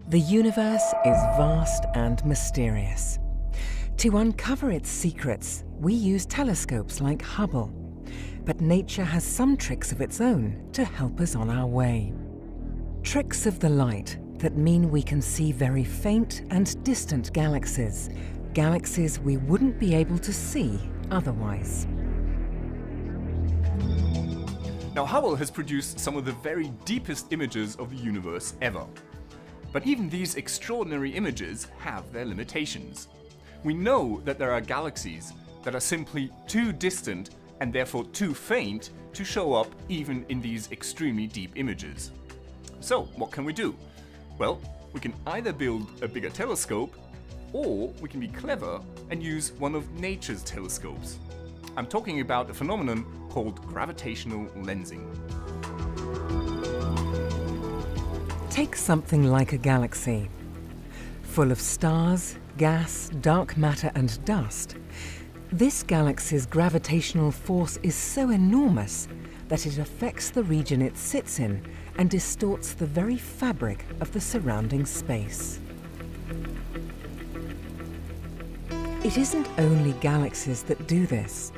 The universe is vast and mysterious. To uncover its secrets, we use telescopes like Hubble. But nature has some tricks of its own to help us on our way. Tricks of the light that mean we can see very faint and distant galaxies, galaxies we wouldn't be able to see otherwise. Now, Hubble has produced some of the very deepest images of the universe ever. But even these extraordinary images have their limitations. We know that there are galaxies that are simply too distant and therefore too faint to show up even in these extremely deep images. So, what can we do? Well, we can either build a bigger telescope, or we can be clever and use one of nature's telescopes. I'm talking about a phenomenon called gravitational lensing. Take something like a galaxy. Full of stars, gas, dark matter and dust, this galaxy's gravitational force is so enormous that it affects the region it sits in and distorts the very fabric of the surrounding space. It isn't only galaxies that do this.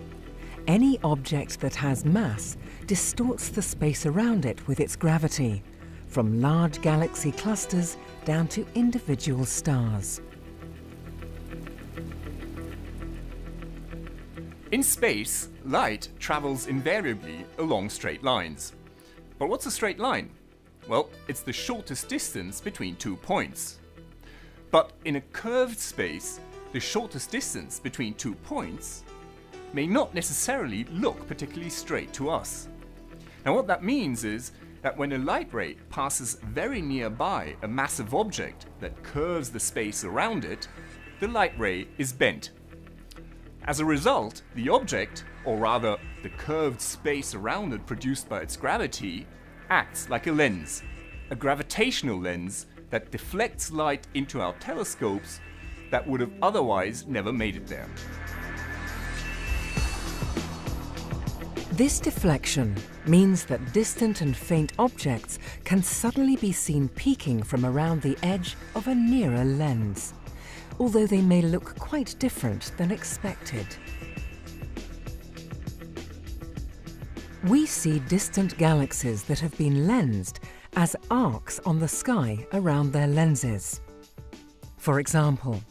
Any object that has mass distorts the space around it with its gravity, from large galaxy clusters down to individual stars. In space, light travels invariably along straight lines. But what's a straight line? Well, it's the shortest distance between 2 points. But in a curved space, the shortest distance between 2 points may not necessarily look particularly straight to us. Now, what that means is that when a light ray passes very nearby a massive object that curves the space around it, the light ray is bent. As a result, the object, or rather the curved space around it produced by its gravity, acts like a lens, a gravitational lens that deflects light into our telescopes that would have otherwise never made it there. This deflection means that distant and faint objects can suddenly be seen peeking from around the edge of a nearer lens, although they may look quite different than expected. We see distant galaxies that have been lensed as arcs on the sky around their lenses. For example,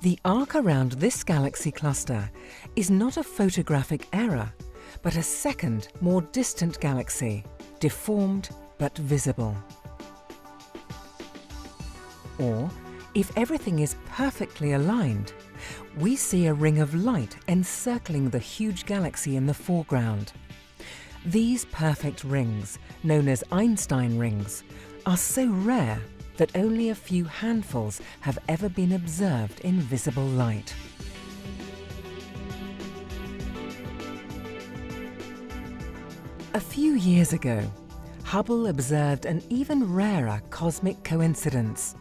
the arc around this galaxy cluster is not a photographic error, but a second, more distant galaxy, deformed but visible. Or, if everything is perfectly aligned, we see a ring of light encircling the huge galaxy in the foreground. These perfect rings, known as Einstein rings, are so rare that only a few handfuls have ever been observed in visible light. A few years ago, Hubble observed an even rarer cosmic coincidence,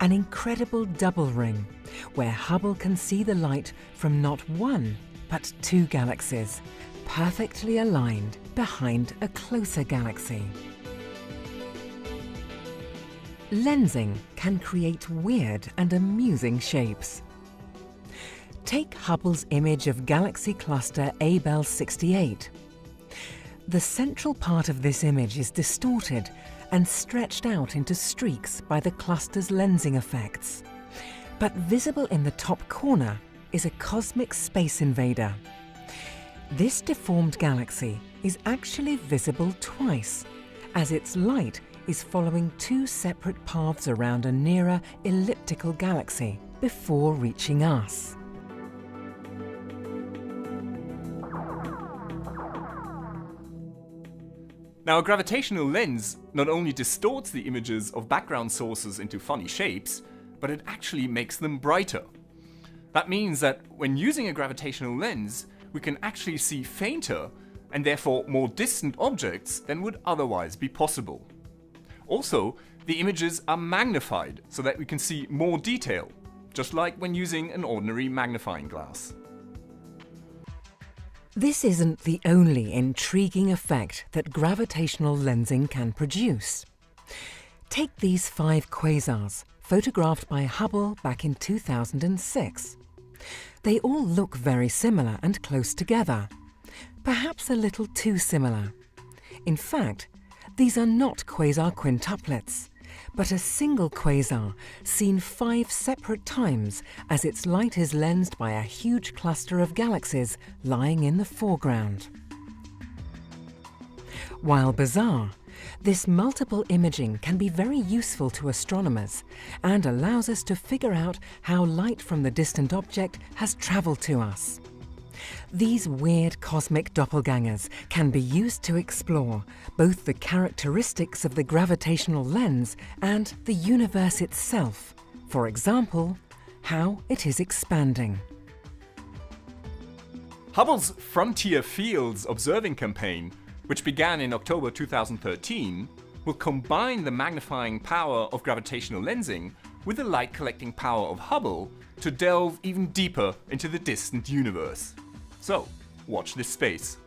an incredible double ring, where Hubble can see the light from not one, but 2 galaxies, perfectly aligned behind a closer galaxy. Lensing can create weird and amusing shapes. Take Hubble's image of galaxy cluster Abell 68. The central part of this image is distorted and stretched out into streaks by the cluster's lensing effects. But visible in the top corner is a cosmic space invader. This deformed galaxy is actually visible twice, as its light is following 2 separate paths around a nearer elliptical galaxy before reaching us. Now, a gravitational lens not only distorts the images of background sources into funny shapes, but it actually makes them brighter. That means that when using a gravitational lens, we can actually see fainter and therefore more distant objects than would otherwise be possible. Also, the images are magnified so that we can see more detail, just like when using an ordinary magnifying glass. This isn't the only intriguing effect that gravitational lensing can produce. Take these 5 quasars, photographed by Hubble back in 2006. They all look very similar and close together, perhaps a little too similar. In fact, these are not quasar quintuplets, but a single quasar seen 5 separate times as its light is lensed by a huge cluster of galaxies lying in the foreground. While bizarre, this multiple imaging can be very useful to astronomers and allows us to figure out how light from the distant object has travelled to us. These weird cosmic doppelgangers can be used to explore both the characteristics of the gravitational lens and the universe itself. For example, how it is expanding. Hubble's Frontier Fields observing campaign, which began in October 2013, will combine the magnifying power of gravitational lensing with the light collecting power of Hubble to delve even deeper into the distant universe. So, watch this space.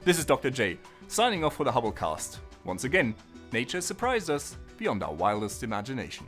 This is Dr. J, signing off for the Hubblecast. Once again, nature surprised us beyond our wildest imagination.